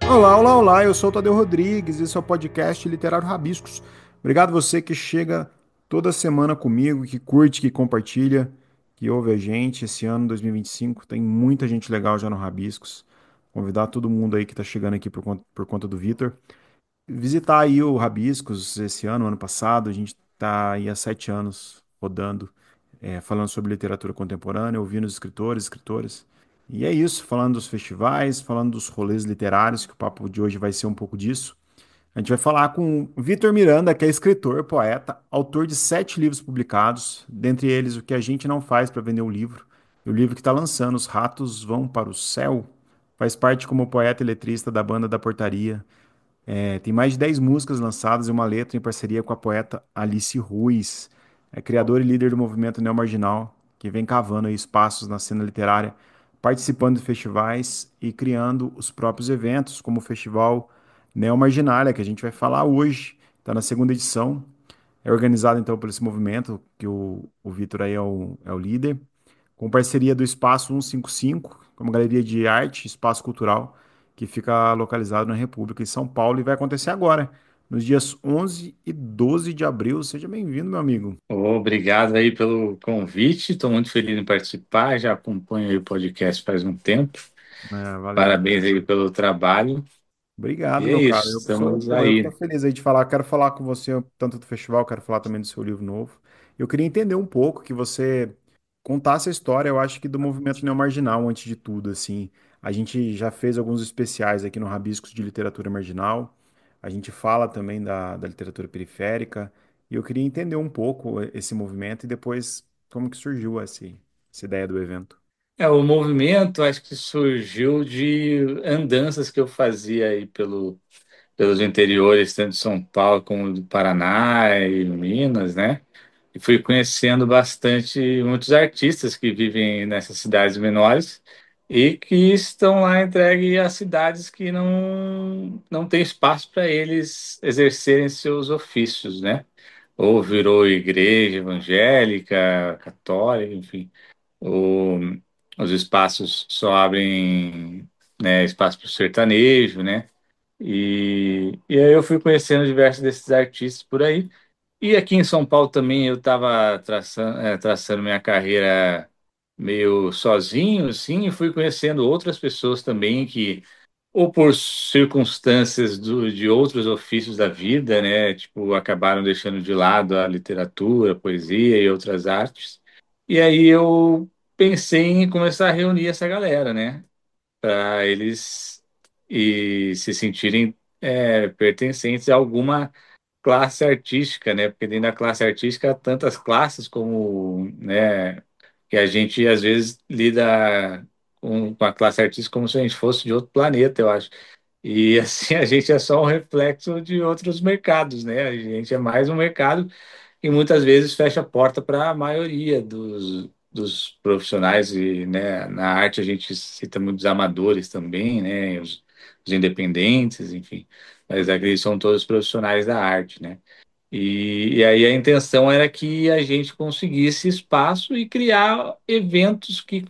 Olá, olá, olá, eu sou o Tadeu Rodrigues, esse é o podcast Literário Rabiscos. Obrigado você que chega toda semana comigo, que curte, que compartilha, que ouve a gente. Esse ano, 2025, tem muita gente legal já no Rabiscos. Convidar todo mundo aí que está chegando aqui por conta do Vitor. Visitar aí o Rabiscos esse ano passado, a gente está aí há 7 anos rodando, falando sobre literatura contemporânea, ouvindo os escritores, escritoras. E é isso, falando dos festivais, falando dos rolês literários, que o papo de hoje vai ser um pouco disso. A gente vai falar com o Vitor Miranda, que é escritor, poeta, autor de 7 livros publicados, dentre eles O que a gente não faz para vender o livro, e o livro que está lançando, Os Ratos Vão para o Céu. Faz parte como poeta e letrista da banda da Portaria, tem mais de 10 músicas lançadas e uma letra em parceria com a poeta Alice Ruiz. É criador e líder do movimento Neomarginal, que vem cavando aí espaços na cena literária, participando de festivais e criando os próprios eventos, como o Festival Neomarginália, que a gente vai falar hoje. Está na segunda edição. É organizado então por esse movimento, que o Vitor aí é o líder com parceria do Espaço 155, que é uma galeria de arte, espaço cultural, que fica localizado na República, em São Paulo, e vai acontecer agora, nos dias 11 e 12 de abril. Seja bem-vindo, meu amigo. Obrigado aí pelo convite, estou muito feliz em participar, já acompanho aí o podcast faz um tempo. Valeu. Parabéns aí pelo trabalho. Obrigado, E é meu cara. isso, Eu que sou, estamos pô, eu que tô aí. feliz aí de falar. Quero falar com você tanto do festival, quero falar também do seu livro novo. Eu queria entender um pouco, que você contasse a história, eu acho que do movimento neomarginal, antes de tudo, assim. A gente já fez alguns especiais aqui no Rabiscos de Literatura Marginal. A gente fala também da literatura periférica. E eu queria entender um pouco esse movimento e depois como que surgiu essa ideia do evento. O movimento acho que surgiu de andanças que eu fazia aí pelos interiores, tanto de São Paulo como do Paraná e Minas, né? E fui conhecendo bastante muitos artistas que vivem nessas cidades menores e que estão lá entregues a cidades que não tem espaço para eles exercerem seus ofícios, né? Ou virou igreja evangélica, católica, enfim. Ou os espaços só abrem, né, espaço para o sertanejo, né? E aí eu fui conhecendo diversos desses artistas por aí. E aqui em São Paulo também eu estava traçando minha carreira meio sozinho, assim, e fui conhecendo outras pessoas também que, ou por circunstâncias de outros ofícios da vida, né, tipo, acabaram deixando de lado a literatura, a poesia e outras artes. E aí eu pensei em começar a reunir essa galera, né, para eles se sentirem pertencentes a alguma classe artística, né? Porque dentro da classe artística há tantas classes como, né, que a gente às vezes lida com a classe artística como se a gente fosse de outro planeta, eu acho. E assim a gente é só um reflexo de outros mercados, né? A gente é mais um mercado e muitas vezes fecha a porta para a maioria dos profissionais e, né, na arte a gente cita muitos amadores também, né, os independentes, enfim, mas aqui são todos profissionais da arte, né? E aí a intenção era que a gente conseguisse espaço e criar eventos que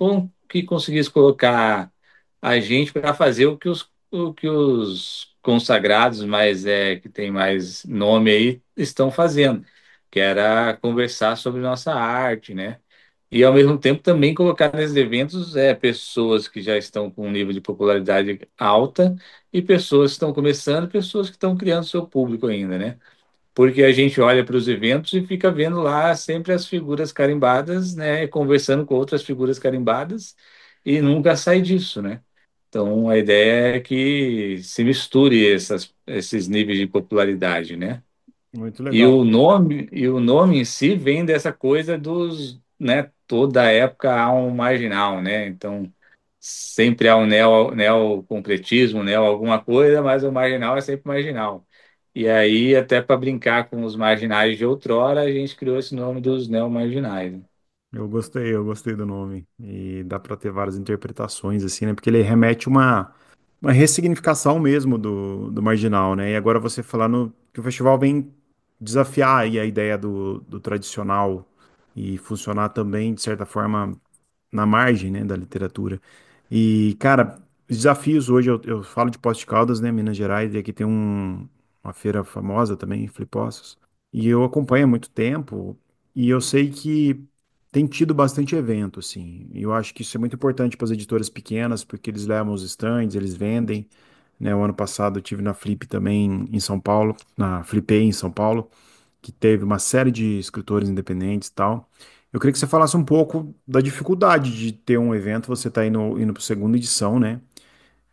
conseguisse colocar a gente para fazer o que os consagrados mais que tem mais nome aí estão fazendo, que era conversar sobre nossa arte, né? E ao mesmo tempo também colocar nesses eventos pessoas que já estão com um nível de popularidade alta e pessoas que estão começando, pessoas que estão criando seu público ainda, né? Porque a gente olha para os eventos e fica vendo lá sempre as figuras carimbadas, né, conversando com outras figuras carimbadas e nunca sai disso, né? Então a ideia é que se misture esses níveis de popularidade, né? Muito E legal. o nome em si vem dessa coisa dos, né, toda época há um marginal, né? Então sempre há um neoconcretismo, neo alguma coisa, mas o marginal é sempre marginal. E aí, até para brincar com os marginais de outrora, a gente criou esse nome dos neomarginais, né? Eu gostei do nome. E dá para ter várias interpretações, assim, né? Porque ele remete uma ressignificação mesmo do marginal, né? E agora você falando que o festival vem desafiar aí a ideia do tradicional e funcionar também, de certa forma, na margem, né, da literatura. E, cara, os desafios hoje, eu falo de Poços de Caldas, né, Minas Gerais, e aqui tem uma feira famosa também, Flipossos, e eu acompanho há muito tempo, e eu sei que tem tido bastante evento, assim, e eu acho que isso é muito importante para as editoras pequenas, porque eles levam os stands, eles vendem, né, o ano passado eu tive na Flip também em São Paulo, na Flipei em São Paulo, que teve uma série de escritores independentes e tal. Eu queria que você falasse um pouco da dificuldade de ter um evento, você está indo para a segunda edição, né?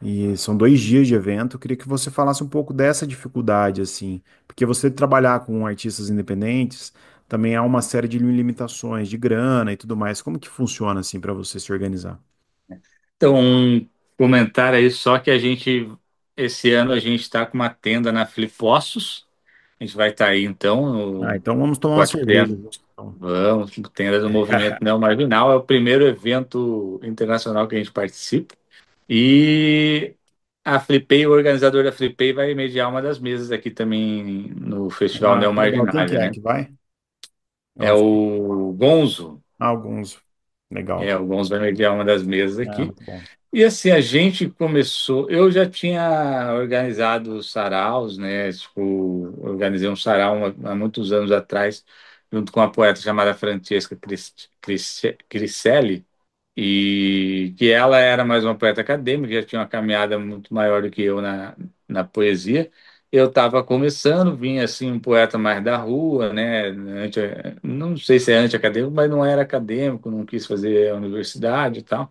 E são 2 dias de evento. Eu queria que você falasse um pouco dessa dificuldade, assim, porque você trabalhar com artistas independentes também há uma série de limitações de grana e tudo mais. Como que funciona assim para você se organizar? Então, um comentário aí só que esse ano a gente está com uma tenda na Flipossos. A gente vai estar aí então Ah, no então vamos tomar uma Pode cerveja Crer. junto, então. Vamos, tenda do Movimento Neo Marginal. É o primeiro evento internacional que a gente participa. E a Flipei, o organizador da Flipei, vai mediar uma das mesas aqui também no Festival Ah, Neo que legal. Quem que Marginália, é né? que vai? É É o... o Gonzo. Alguns. Legal. O Gonzo vai mediar uma das mesas Ah, aqui. muito bom. E assim, a gente começou. Eu já tinha organizado saraus, né? Tipo, organizei um sarau há muitos anos atrás, junto com uma poeta chamada Francesca Criselli, e que ela era mais uma poeta acadêmica, já tinha uma caminhada muito maior do que eu na poesia. Eu estava começando, vinha assim um poeta mais da rua, né? Não sei se é anti-acadêmico, mas não era acadêmico, não quis fazer a universidade e tal.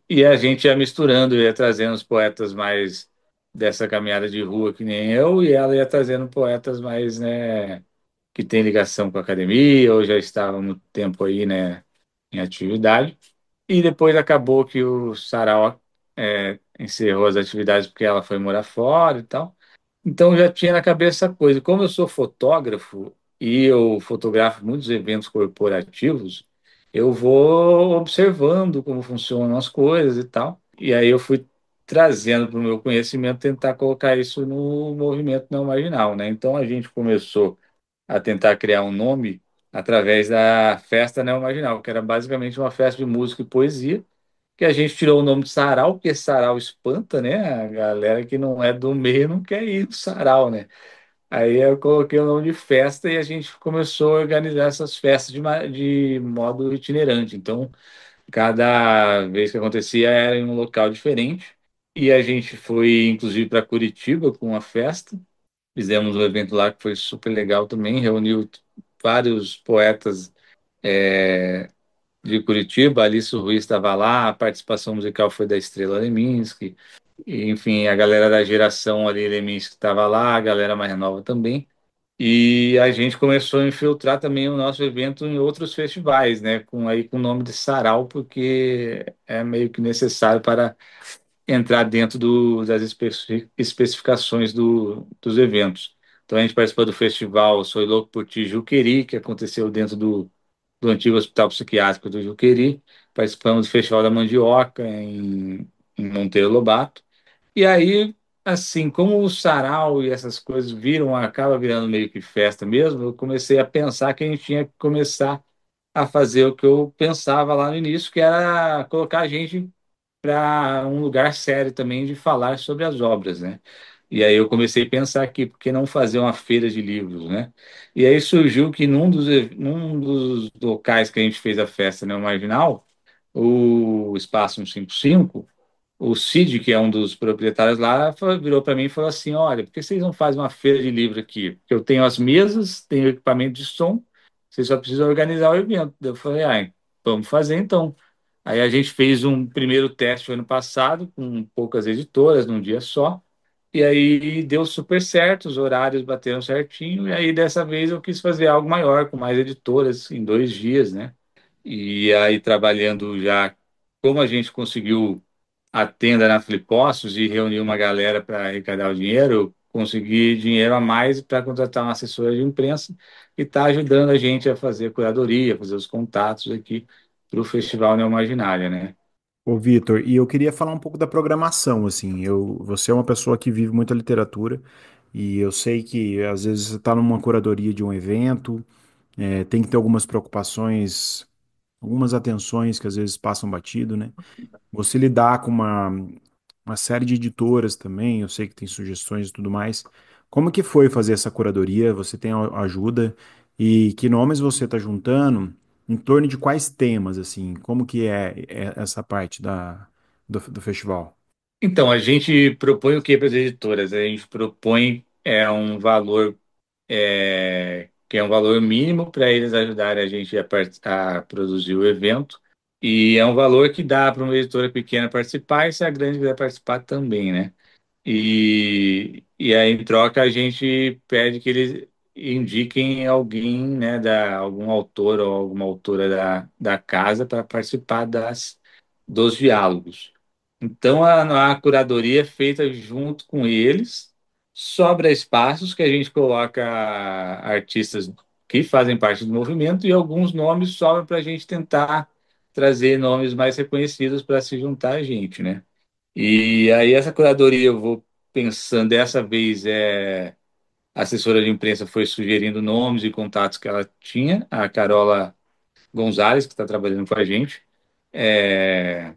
E a gente ia misturando, ia trazendo os poetas mais dessa caminhada de rua, que nem eu, e ela ia trazendo poetas mais, né, que tem ligação com a academia, ou já estavam muito tempo aí, né, em atividade. E depois acabou que o Sarau encerrou as atividades porque ela foi morar fora e tal. Então já tinha na cabeça a coisa. Como eu sou fotógrafo e eu fotografo muitos eventos corporativos, eu vou observando como funcionam as coisas e tal. E aí eu fui trazendo para o meu conhecimento tentar colocar isso no movimento não marginal, né? Então a gente começou a tentar criar um nome através da festa não marginal, que era basicamente uma festa de música e poesia que a gente tirou o nome de sarau, porque sarau espanta, né? A galera que não é do meio não quer ir no sarau, né? Aí eu coloquei o nome de festa e a gente começou a organizar essas festas de modo itinerante. Então, cada vez que acontecia era em um local diferente. E a gente foi, inclusive, para Curitiba com uma festa. Fizemos um evento lá que foi super legal também, reuniu vários poetas de Curitiba, Alice Ruiz estava lá, a participação musical foi da Estrela Leminski, e, enfim, a galera da geração ali Leminski estava lá, a galera mais nova também. E a gente começou a infiltrar também o nosso evento em outros festivais, né, com o nome de Sarau, porque é meio que necessário para entrar dentro das especificações dos eventos. Então a gente participou do festival Sou Louco por Ti Juqueri, que aconteceu dentro do antigo Hospital Psiquiátrico do Juqueri. Participamos do Festival da Mandioca em Monteiro Lobato. E aí, assim, como o sarau e essas coisas acaba virando meio que festa mesmo, eu comecei a pensar que a gente tinha que começar a fazer o que eu pensava lá no início, que era colocar a gente para um lugar sério também de falar sobre as obras, né? E aí eu comecei a pensar aqui, por que não fazer uma feira de livros, né? E aí surgiu que num dos locais que a gente fez a festa, né, o Marginal, o Espaço 155, o Cid, que é um dos proprietários lá, virou para mim e falou assim: Olha, por que vocês não fazem uma feira de livro aqui? Porque eu tenho as mesas, tenho equipamento de som, vocês só precisam organizar o evento. Daí eu falei: vamos fazer então. Aí a gente fez um primeiro teste ano passado, com poucas editoras, num dia só. E aí deu super certo, os horários bateram certinho. E aí dessa vez eu quis fazer algo maior, com mais editoras, em 2 dias, né? E aí trabalhando já, como a gente conseguiu a tenda na Flipostos e reunir uma galera para arrecadar o dinheiro, eu consegui dinheiro a mais para contratar uma assessora de imprensa que está ajudando a gente a fazer a curadoria, fazer os contatos aqui para o Festival Neomarginália, né? Ô, Vitor, e eu queria falar um pouco da programação, assim, você é uma pessoa que vive muita literatura, e eu sei que às vezes você está numa curadoria de um evento, tem que ter algumas preocupações, algumas atenções que às vezes passam batido, né? Você lidar com uma série de editoras também, eu sei que tem sugestões e tudo mais. Como que foi fazer essa curadoria? Você tem ajuda? E que nomes você está juntando? Em torno de quais temas, assim? Como que é essa parte do festival? Então, a gente propõe o que para as editoras? A gente propõe um valor que é um valor mínimo para eles ajudarem a gente a produzir o evento, e é um valor que dá para uma editora pequena participar, e se a grande quiser participar também, né? E aí, em troca, a gente pede que eles indiquem alguém, né, algum autor ou alguma autora da casa para participar dos diálogos. Então, a curadoria é feita junto com eles, sobra espaços que a gente coloca artistas que fazem parte do movimento e alguns nomes sobram para a gente tentar trazer nomes mais reconhecidos para se juntar a gente, né? E aí essa curadoria eu vou pensando, dessa vez a assessora de imprensa foi sugerindo nomes e contatos que ela tinha, a Carola Gonzalez, que está trabalhando com a gente. É,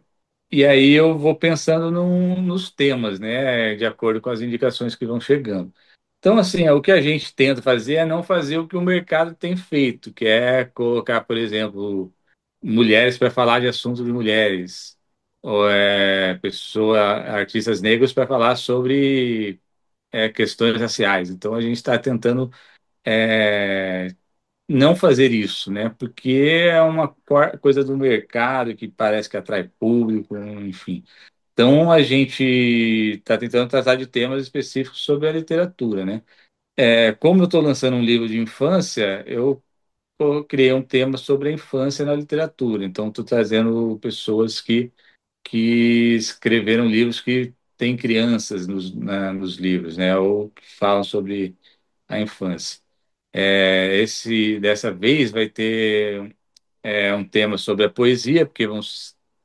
e aí eu vou pensando nos temas, né, de acordo com as indicações que vão chegando. Então, assim, o que a gente tenta fazer é não fazer o que o mercado tem feito, que é colocar, por exemplo, mulheres para falar de assuntos de mulheres, ou artistas negros para falar sobre questões raciais. Então, a gente está tentando é, não fazer isso, né? Porque é uma coisa do mercado que parece que atrai público, enfim. Então, a gente está tentando tratar de temas específicos sobre a literatura, né? Como eu estou lançando um livro de infância, eu criei um tema sobre a infância na literatura. Então, estou trazendo pessoas que escreveram livros que têm crianças nos livros, né? Ou que falam sobre a infância. Dessa vez vai ter um tema sobre a poesia, porque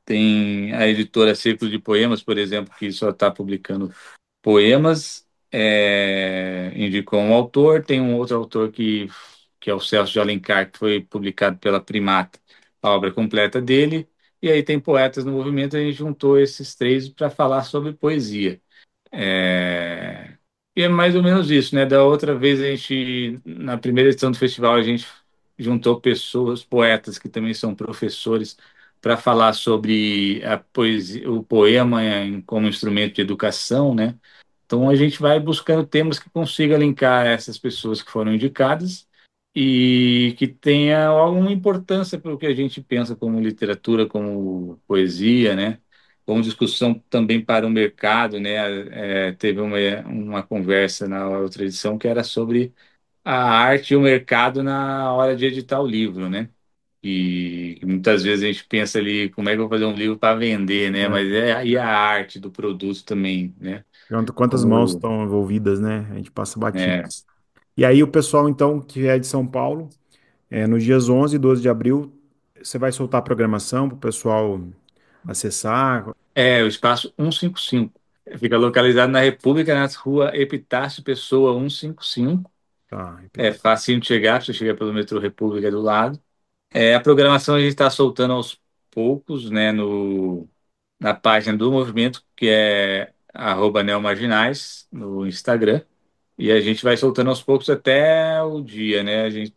tem a editora Círculo de Poemas, por exemplo, que só está publicando poemas, indicou um autor, tem um outro autor que é o Celso de Alencar, que foi publicado pela Primata, a obra completa dele, e aí tem poetas no movimento, a gente juntou esses três para falar sobre poesia. É, E é mais ou menos isso, né? Da outra vez na primeira edição do festival, a gente juntou pessoas, poetas que também são professores, para falar sobre a poesia, o poema como instrumento de educação, né? Então a gente vai buscando temas que consiga linkar essas pessoas que foram indicadas e que tenha alguma importância para o que a gente pensa como literatura, como poesia, né? Como discussão também para o mercado, né? Teve uma conversa na outra edição que era sobre a arte e o mercado na hora de editar o livro, né? E muitas vezes a gente pensa ali, como é que eu vou fazer um livro para vender, né? É, Mas e a arte do produto também, né? pergunta quantas mãos Como estão envolvidas, né? A gente passa batido. é, E aí o pessoal, então, que é de São Paulo, nos dias 11 e 12 de abril, você vai soltar a programação para o pessoal acessar. o espaço 155. Fica localizado na República, na rua Epitácio Pessoa 155. Tá, É repetir. fácil de chegar, você chega pelo metrô República do lado. A programação a gente está soltando aos poucos, né, na página do movimento, que é @neomarginais no Instagram. E a gente vai soltando aos poucos até o dia, né? A gente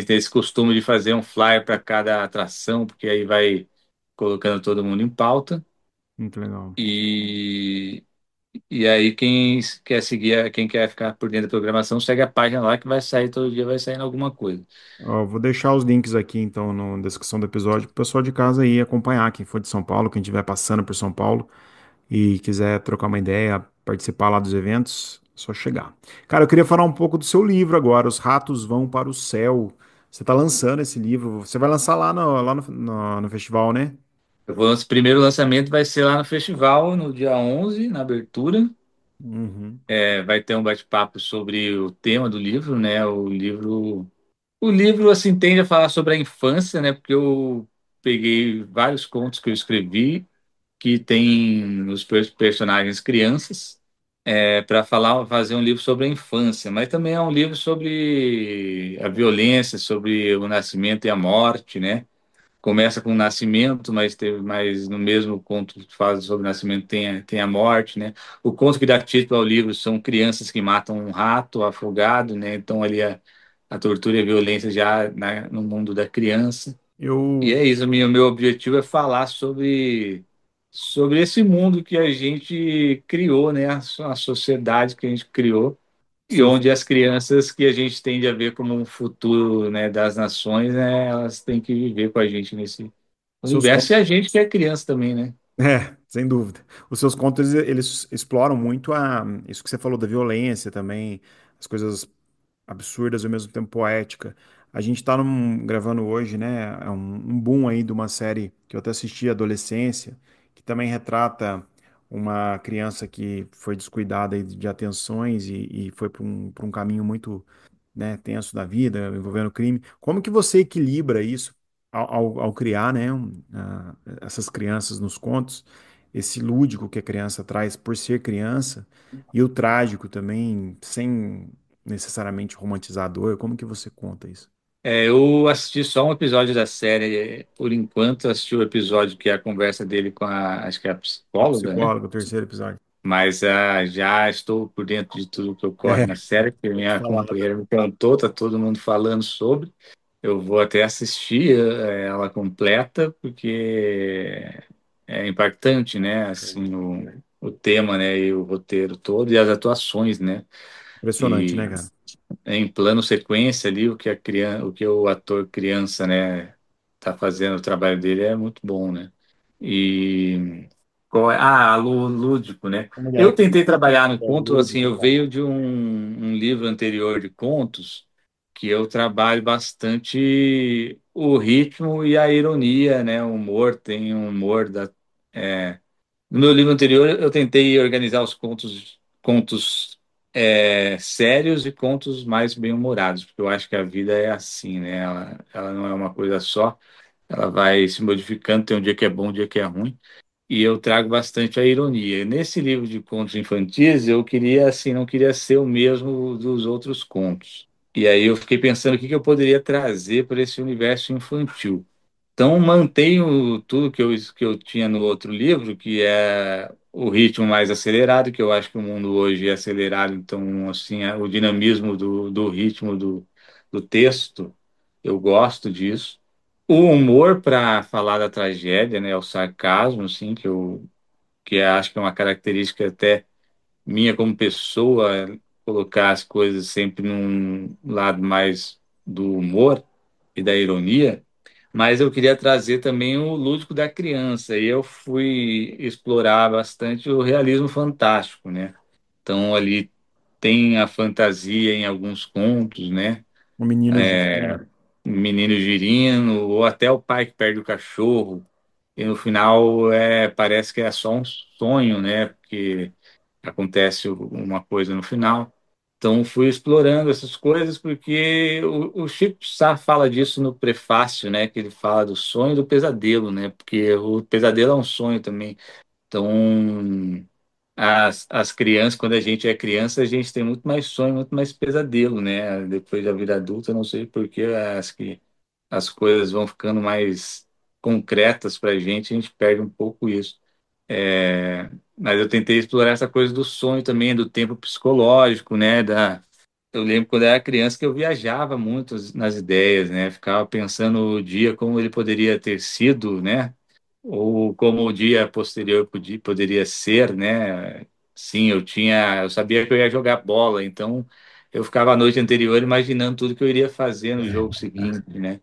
tem esse costume de fazer um flyer para cada atração, porque aí vai colocando todo mundo em pauta. Muito legal. E, e aí quem quer ficar por dentro da programação, segue a página lá que vai sair todo dia, vai saindo alguma coisa. Ó, vou deixar os links aqui, então, na descrição do episódio, para o pessoal de casa aí acompanhar, quem for de São Paulo, quem estiver passando por São Paulo e quiser trocar uma ideia, participar lá dos eventos, é só chegar. Cara, eu queria falar um pouco do seu livro agora, Os Ratos Vão para o Céu. Você está lançando esse livro, você vai lançar lá no festival, né? O primeiro lançamento vai ser lá no festival, no dia 11 na abertura. Uhum. Vai ter um bate-papo sobre o tema do livro, né? O livro, assim, tende a falar sobre a infância, né? Porque eu peguei vários contos que eu escrevi que tem os personagens crianças, para fazer um livro sobre a infância, mas também é um livro sobre a violência, sobre o nascimento e a morte, né? começa com o nascimento, mas no mesmo conto que fala sobre o nascimento tem a morte, né? O conto que dá título ao livro são crianças que matam um rato afogado, né? Então ali a tortura e a violência já no mundo da criança. E Eu, é isso, o meu objetivo é falar sobre esse mundo que a gente criou, né? A sociedade que a gente criou e seus, onde as crianças que a gente tende a ver como um futuro, né, das nações, né, elas têm que viver com a gente nesse seus universo e a gente que é criança também, né? sem dúvida. Os seus contos, eles exploram muito isso que você falou da violência também, as coisas absurdas e ao mesmo tempo poética. A gente está gravando hoje, né? É um boom aí de uma série que eu até assisti, Adolescência, que também retrata uma criança que foi descuidada aí de atenções e foi para um caminho muito, né, tenso da vida, envolvendo crime. Como que você equilibra isso ao criar, né, essas crianças nos contos, esse lúdico que a criança traz por ser criança e o trágico também, sem necessariamente romantizador? Como que você conta isso? Eu assisti só um episódio da série, por enquanto assisti o episódio que é a conversa dele com acho que é a A psicóloga, né? psicóloga, o terceiro episódio. Mas já estou por dentro de tudo que ocorre É, na série, porque minha falado. companheira me contou, tá todo mundo falando sobre. Eu vou até assistir ela completa, porque é impactante, né? Assim, o tema, né? E o roteiro todo, e as atuações, né? Impressionante, né, E cara? em plano sequência ali, o que o ator criança, né? Tá fazendo o trabalho dele é muito bom, né? E lúdico, né? Como ele Eu é, tentei trabalhar no é conto, assim, lúdico, eu cara. veio de um livro anterior de contos que eu trabalho bastante o ritmo e a ironia, né? O humor, tem um humor no meu livro anterior eu tentei organizar os contos sérios e contos mais bem-humorados, porque eu acho que a vida é assim, né? Ela não é uma coisa só, ela vai se modificando, tem um dia que é bom, um dia que é ruim e eu trago bastante a ironia. Nesse livro de contos infantis, eu queria, assim, não queria ser o mesmo dos outros contos. E aí eu fiquei pensando o que que eu poderia trazer para esse universo infantil. Então, mantenho tudo que eu tinha no outro livro, que é o ritmo mais acelerado, que eu acho que o mundo hoje é acelerado, então, assim, o dinamismo do ritmo do texto, eu gosto disso. O humor para falar da tragédia, né, o sarcasmo, assim, acho que é uma característica até minha como pessoa, colocar as coisas sempre num lado mais do humor e da ironia, mas eu queria trazer também o lúdico da criança, e eu fui explorar bastante o realismo fantástico, né? Então ali tem a fantasia em alguns contos, né? O menino Girino. Menino girino, ou até o pai que perde o cachorro, e no final parece que é só um sonho, né? Porque acontece uma coisa no final. Então fui explorando essas coisas porque o Chico Sá fala disso no prefácio, né? Que ele fala do sonho e do pesadelo, né? Porque o pesadelo é um sonho também. Então as crianças, quando a gente é criança, a gente tem muito mais sonho, muito mais pesadelo, né? Depois da vida adulta, eu não sei por que as coisas vão ficando mais concretas para a gente perde um pouco isso. Mas eu tentei explorar essa coisa do sonho também, do tempo psicológico, né? Eu lembro quando eu era criança que eu viajava muito nas ideias, né? Ficava pensando o dia como ele poderia ter sido, né? Ou como o dia posterior poderia ser, né? Sim, eu sabia que eu ia jogar bola, então eu ficava a noite anterior imaginando tudo que eu iria fazer no jogo seguinte, né?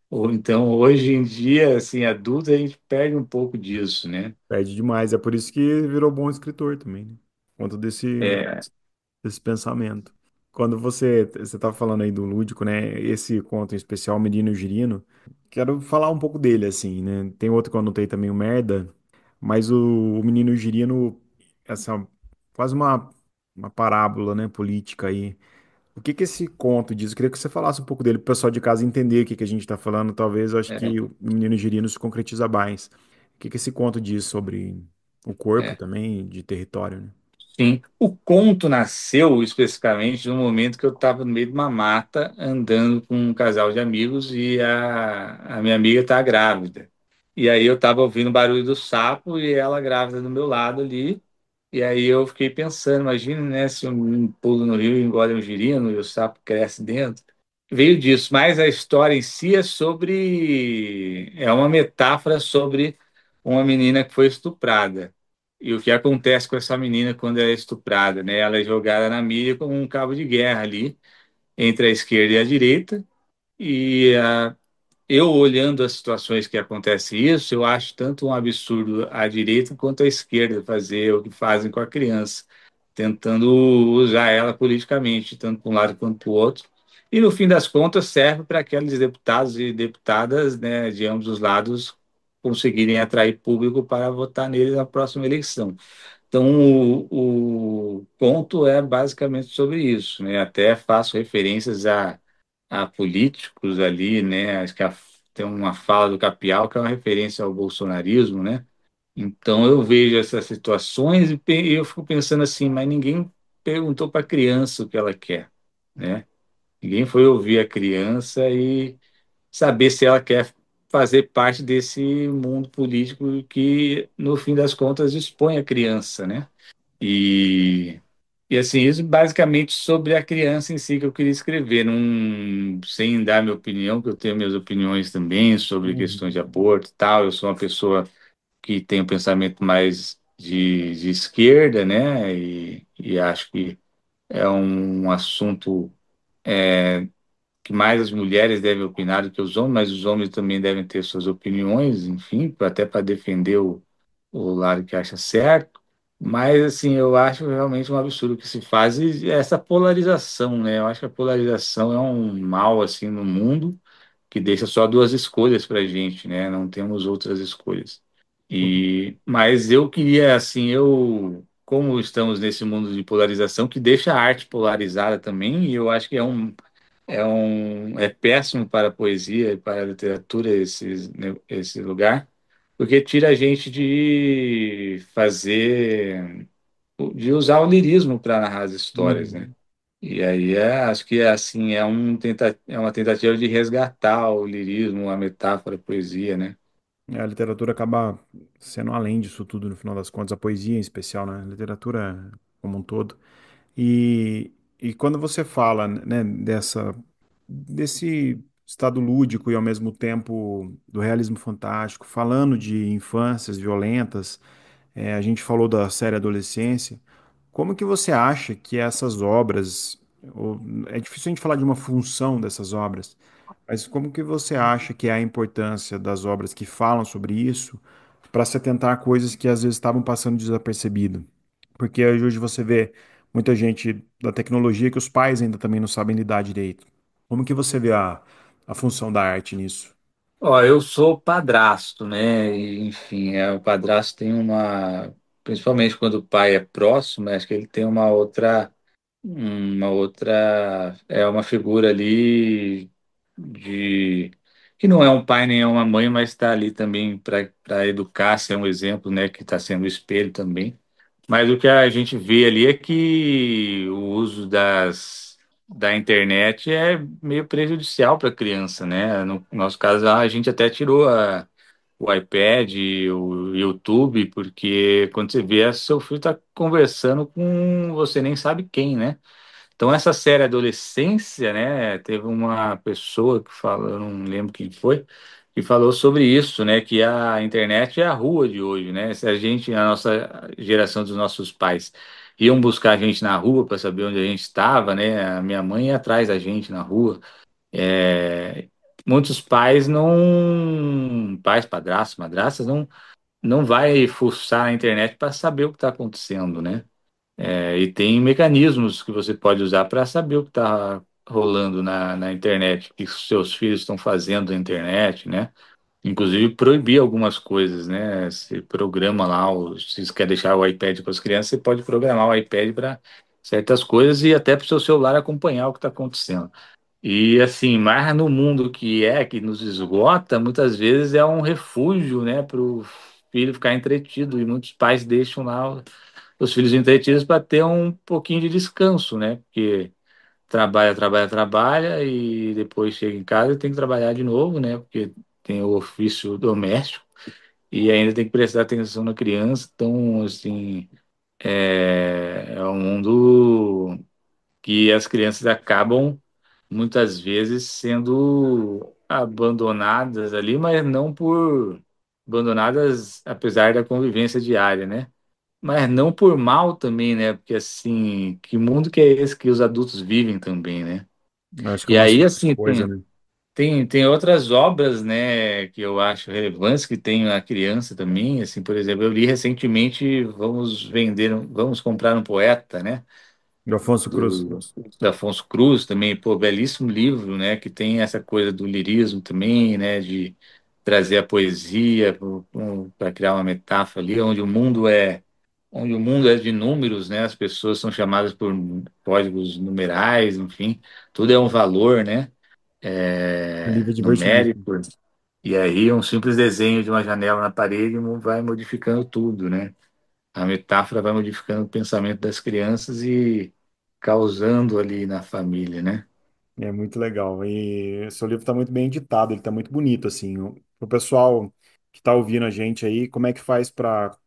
Ou então, hoje em dia, assim, adulto, a gente perde um pouco disso, né? Perde demais. É por isso que virou bom escritor também, né? Por conta É, desse pensamento. Quando você estava falando aí do lúdico, né? Esse conto em especial, Menino Girino, quero falar um pouco dele, assim, né? Tem outro que eu anotei também, o Merda, mas o Menino Girino, essa quase uma parábola, né, política aí. O que que esse conto diz? Eu queria que você falasse um pouco dele, para o pessoal de casa entender o que que a gente está falando. Talvez eu acho é, que o Menino Girino se concretiza mais. O que que esse conto diz sobre o corpo é. também, de território, né? Sim, o conto nasceu especificamente no momento que eu estava no meio de uma mata, andando com um casal de amigos e a minha amiga está grávida. E aí eu estava ouvindo o barulho do sapo e ela grávida do meu lado ali. E aí eu fiquei pensando, imagina, né, se um pulo no rio engole um girino e o sapo cresce dentro. Veio disso, mas a história em si é sobre, é uma metáfora sobre uma menina que foi estuprada. E o que acontece com essa menina quando ela é estuprada, né? Ela é jogada na mídia como um cabo de guerra ali entre a esquerda e a direita. E eu olhando as situações que acontece isso, eu acho tanto um absurdo a direita quanto a esquerda fazer o que fazem com a criança, tentando usar ela politicamente, tanto para um lado quanto para o outro. E no fim das contas serve para aqueles deputados e deputadas, né, de ambos os lados conseguirem atrair público para votar neles na próxima eleição. Então, o ponto é basicamente sobre isso, né? Até faço referências a políticos ali, né? Acho que tem uma fala do Capial que é uma referência ao bolsonarismo, né? Então, eu vejo essas situações e eu fico pensando assim, mas ninguém perguntou para a criança o que ela quer, né? Ninguém foi ouvir a criança e saber se ela quer fazer parte desse mundo político que, no fim das contas, expõe a criança, né? E, e assim, isso basicamente sobre a criança em si que eu queria escrever, sem dar minha opinião, que eu tenho minhas opiniões também sobre questões de Uhum. aborto e tal. Eu sou uma pessoa que tem um pensamento mais de esquerda, né? E acho que é um assunto que mais as mulheres devem opinar do que os homens, mas os homens também devem ter suas opiniões, enfim, até para defender o lado que acha certo. Mas, assim, eu acho realmente um absurdo o que se faz e essa polarização, né? Eu acho que a polarização é um mal, assim, no mundo que deixa só duas escolhas para a gente, né? Não temos outras escolhas. Mas eu queria, assim, como estamos nesse mundo de polarização, que deixa a arte polarizada também, e eu acho que é péssimo para a poesia e para a literatura esse lugar, porque tira a gente de usar o lirismo para narrar as histórias, né? Uhum. E aí acho que assim é uma tentativa de resgatar o lirismo, a metáfora, a poesia, né? A literatura acaba sendo além disso tudo, no final das contas, a poesia em especial, né? A literatura como um todo. E quando você fala, né, desse estado lúdico e ao mesmo tempo do realismo fantástico, falando de infâncias violentas, a gente falou da série Adolescência. Como que você acha que essas obras, é difícil a gente falar de uma função dessas obras, mas como que você acha que é a importância das obras que falam sobre isso para se atentar a coisas que às vezes estavam passando desapercebido? Porque hoje você vê muita gente da tecnologia que os pais ainda também não sabem lidar direito. Como que você vê a função da arte nisso? Ó, eu sou padrasto, né? E, enfim, o padrasto tem principalmente quando o pai é próximo, acho que ele tem uma figura ali de que não é um pai nem é uma mãe, mas está ali também para educar, ser um exemplo, né? Que está sendo espelho também. Mas o que a gente vê ali é que o uso da internet é meio prejudicial para a criança, né? No nosso caso, a gente até tirou o iPad, o YouTube, porque quando você vê, seu filho está conversando com você nem sabe quem, né? Então, essa série Adolescência, né, teve uma pessoa que falou, eu não lembro quem foi, que falou sobre isso, né, que a internet é a rua de hoje, né? Se a gente, a nossa geração dos nossos pais, iam buscar a gente na rua para saber onde a gente estava, né? A minha mãe ia atrás da gente na rua. É, muitos pais, padrastos, madrastas, não vai fuçar na internet para saber o que está acontecendo, né? E tem mecanismos que você pode usar para saber o que está rolando na internet, o que os seus filhos estão fazendo na internet, né? Inclusive proibir algumas coisas, né? Você programa lá, se você quer deixar o iPad com as crianças, você pode programar o iPad para certas coisas e até para o seu celular acompanhar o que está acontecendo. E assim, mas no mundo que nos esgota, muitas vezes é um refúgio, né, para o filho ficar entretido e muitos pais deixam lá os filhos entretidos para ter um pouquinho de descanso, né? Porque trabalha, trabalha, trabalha e depois chega em casa e tem que trabalhar de novo, né? Porque tem o ofício doméstico e ainda tem que prestar atenção na criança. Então, assim, é um mundo que as crianças acabam muitas vezes sendo abandonadas ali, mas não por abandonadas apesar da convivência diária, né? Mas não por mal também, né? Porque assim, que mundo que é esse que os adultos vivem também, né? Eu acho que é E uma aí, série de assim, coisa, tem, né? tem, tem outras obras, né, que eu acho relevantes, que tem a criança também, assim, por exemplo, eu li recentemente Vamos Comprar um Poeta, né? Do Afonso Cruz. Do Afonso Cruz também, pô, belíssimo livro, né, que tem essa coisa do lirismo também, né, de trazer a poesia para criar uma metáfora ali, onde o mundo é de números, né, as pessoas são chamadas por códigos numerais, enfim, tudo é um valor, né, O livro é divertidíssimo. numérico, e aí um simples desenho de uma janela na parede vai modificando tudo, né? A metáfora vai modificando o pensamento das crianças e causando ali na família, né? É muito legal. E seu livro está muito bem editado, ele está muito bonito, assim. O pessoal que está ouvindo a gente aí, como é que faz para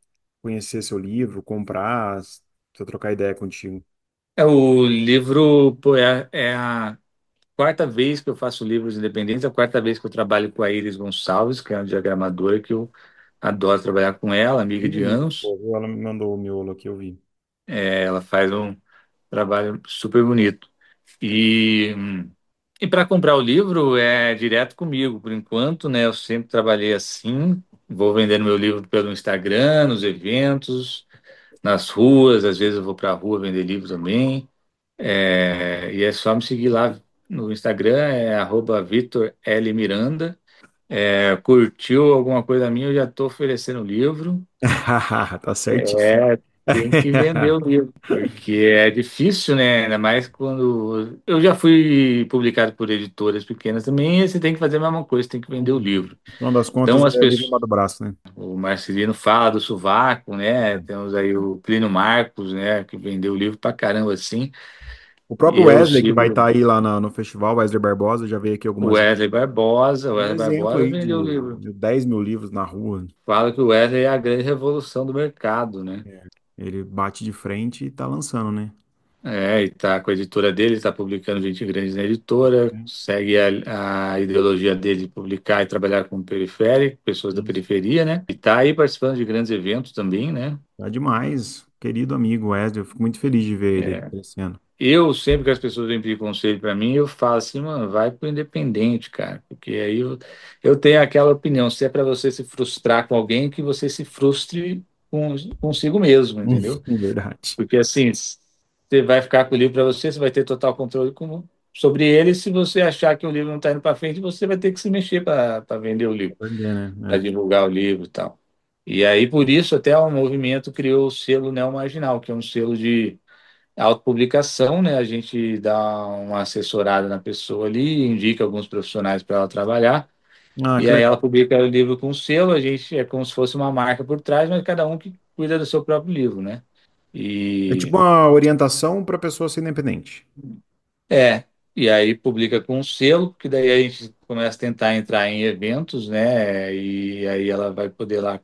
conhecer seu livro, comprar, se eu trocar ideia contigo? O livro, pô, é a quarta vez que eu faço livros independentes, a quarta vez que eu trabalho com a Iris Gonçalves, que é uma diagramadora que eu adoro trabalhar com ela, amiga Bem de bonito, anos. pô, viu? Ela me mandou o miolo aqui, eu vi. Ela faz um trabalho super bonito. E, e para comprar o livro é direto comigo, por enquanto, né? Eu sempre trabalhei assim, vou vendendo meu livro pelo Instagram, nos eventos, nas ruas, às vezes eu vou para a rua vender livro também. E é só me seguir lá no Instagram, é @Vitor L. Miranda. Curtiu alguma coisa minha, eu já estou oferecendo o livro. Tá certíssimo. Tem que vender o livro, porque é difícil, né? Ainda mais quando. Eu já fui publicado por editoras pequenas também, e você tem que fazer a mesma coisa, tem que vender o Uhum. livro. No final das Então, contas, as é livro pessoas. embaixo do braço, né? O Marcelino fala do sovaco, né? Temos aí o Plínio Marcos, né? Que vendeu o livro pra caramba assim. O E próprio eu Wesley, que vai sigo estar aí lá no festival, Wesley Barbosa, já veio aqui o algumas vezes. Wesley Barbosa. O Um Wesley exemplo Barbosa aí vendeu o livro. de 10 mil livros na rua. Fala que o Wesley é a grande revolução do mercado, né? É. Ele bate de frente e tá lançando, né? E tá com a editora dele, está publicando Gente Grande na editora, É. segue a ideologia dele de publicar e trabalhar com periférico, pessoas da Isso. periferia, né? E tá aí participando de grandes eventos também, né? Tá demais. Querido amigo Wesley, eu fico muito feliz de ver ele aí É, crescendo. Eu, sempre que as pessoas vêm pedir conselho para mim, eu falo assim, mano, vai pro independente, cara, porque aí eu tenho aquela opinião, se é para você se frustrar com alguém, que você se frustre consigo mesmo, entendeu? Verdade. Porque assim, você vai ficar com o livro para você, você vai ter total controle sobre ele. Se você achar que o livro não está indo para frente, você vai ter que se mexer para vender o livro, Vender, para né? divulgar o livro e tal. E aí, por isso, até o movimento criou o selo Neo Marginal, que é um selo de autopublicação, né? A gente dá uma assessorada na pessoa ali, indica alguns profissionais para ela trabalhar, Ah, e que aí ela legal. publica o livro com selo, a gente é como se fosse uma marca por trás, mas cada um que cuida do seu próprio livro, né? É E tipo uma orientação para pessoa ser independente. É, e aí publica com um selo, que daí a gente começa a tentar entrar em eventos, né? E aí ela vai poder lá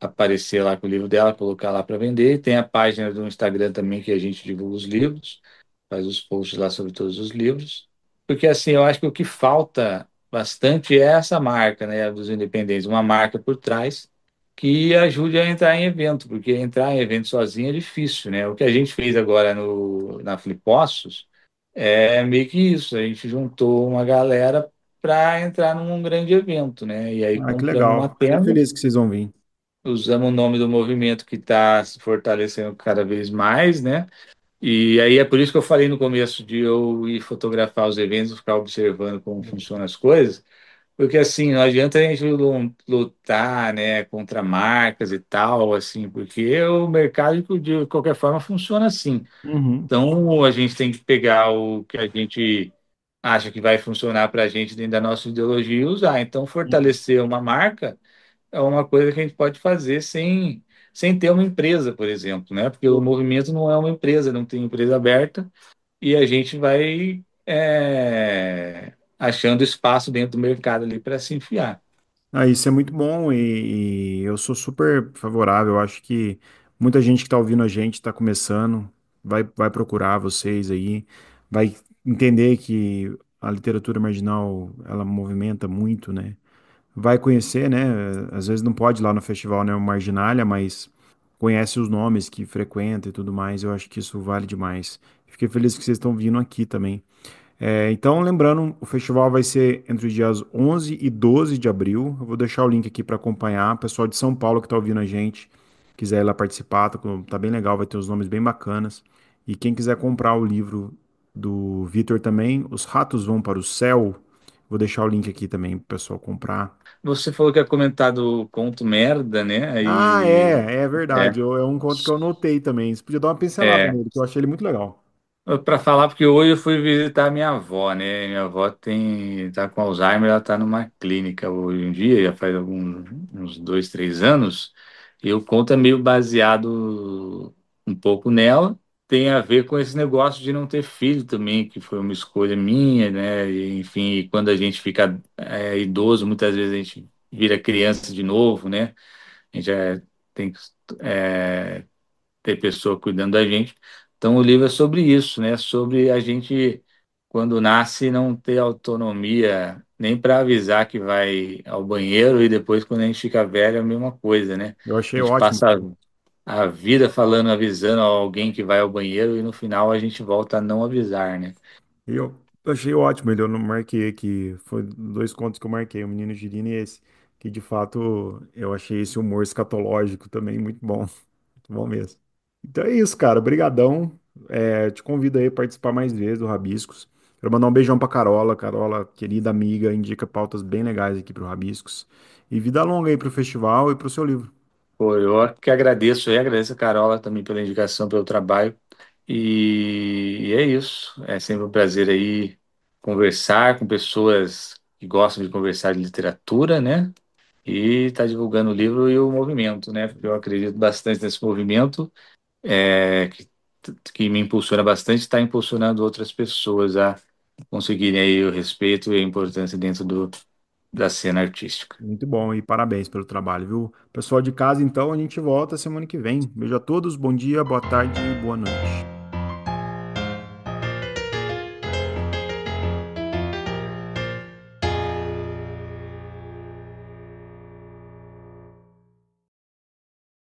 aparecer lá com o livro dela, colocar lá para vender. E tem a página do Instagram também que a gente divulga os livros, faz os posts lá sobre todos os livros. Porque assim, eu acho que o que falta bastante é essa marca, né, dos independentes, uma marca por trás que ajude a entrar em evento, porque entrar em evento sozinho é difícil, né? O que a gente fez agora na Flipossos é meio que isso, a gente juntou uma galera para entrar num grande evento, né? E aí Ah, que compramos uma legal. Fiquei tenda, feliz que vocês vão vir. usamos o nome do movimento que está se fortalecendo cada vez mais, né? E aí é por isso que eu falei no começo de eu ir fotografar os eventos, ficar observando como funcionam as coisas, porque assim, não adianta a gente lutar, né, contra marcas e tal, assim, porque o mercado de qualquer forma funciona assim. Uhum. Então a gente tem que pegar o que a gente acha que vai funcionar para a gente dentro da nossa ideologia e usar. Então, fortalecer uma marca é uma coisa que a gente pode fazer sem ter uma empresa, por exemplo, né? Porque o movimento não é uma empresa, não tem empresa aberta, e a gente vai achando espaço dentro do mercado ali para se enfiar. Ah, isso é muito bom e eu sou super favorável. Eu acho que muita gente que está ouvindo a gente está começando, vai procurar vocês aí, vai entender que a literatura marginal ela movimenta muito, né? Vai conhecer, né? Às vezes não pode ir lá no festival, né? Marginalia, mas conhece os nomes que frequenta e tudo mais. Eu acho que isso vale demais. Fiquei feliz que vocês estão vindo aqui também. Então, lembrando, o festival vai ser entre os dias 11 e 12 de abril. Eu vou deixar o link aqui para acompanhar. O pessoal de São Paulo que está ouvindo a gente, quiser ir lá participar, tá bem legal, vai ter uns nomes bem bacanas. E quem quiser comprar o livro do Vitor também, Os Ratos Vão para o Céu, vou deixar o link aqui também para o pessoal comprar. Você falou que ia comentar do conto merda, né? Ah, Aí, é verdade. é, É um conto que eu anotei também. Você podia dar uma pincelada é, nele, que eu achei ele muito legal. para falar, porque hoje eu fui visitar minha avó, né? Minha avó tá com Alzheimer, ela tá numa clínica hoje em dia, já faz uns 2, 3 anos. E o conto é meio baseado um pouco nela. Tem a ver com esse negócio de não ter filho também, que foi uma escolha minha, né? E, enfim, quando a gente fica idoso, muitas vezes a gente vira criança de novo, né? A gente tem que ter pessoa cuidando da gente. Então, o livro é sobre isso, né? Sobre a gente, quando nasce, não ter autonomia nem para avisar que vai ao banheiro e depois, quando a gente fica velho, é a mesma coisa, né? Eu A achei gente ótimo. passa a vida falando, avisando alguém que vai ao banheiro e no final a gente volta a não avisar, né? Eu achei ótimo. Ele eu não marquei aqui. Foi dois contos que eu marquei, o Menino Girino e esse. Que de fato eu achei esse humor escatológico também muito bom. Muito bom mesmo. Então é isso, cara. Obrigadão. Te convido aí a participar mais vezes do Rabiscos. Quero mandar um beijão pra Carola. Carola, querida amiga, indica pautas bem legais aqui pro Rabiscos. E vida longa aí pro festival e pro seu livro. Pô, eu que agradeço, e agradeço a Carola também pela indicação, pelo trabalho. E é isso. É sempre um prazer aí conversar com pessoas que gostam de conversar de literatura, né? E estar divulgando o livro e o movimento, né? Porque eu acredito bastante nesse movimento, que me impulsiona bastante, está impulsionando outras pessoas a conseguirem aí o respeito e a importância dentro da cena artística. Muito bom e parabéns pelo trabalho, viu? Pessoal de casa, então, a gente volta semana que vem. Beijo a todos, bom dia, boa tarde e boa noite.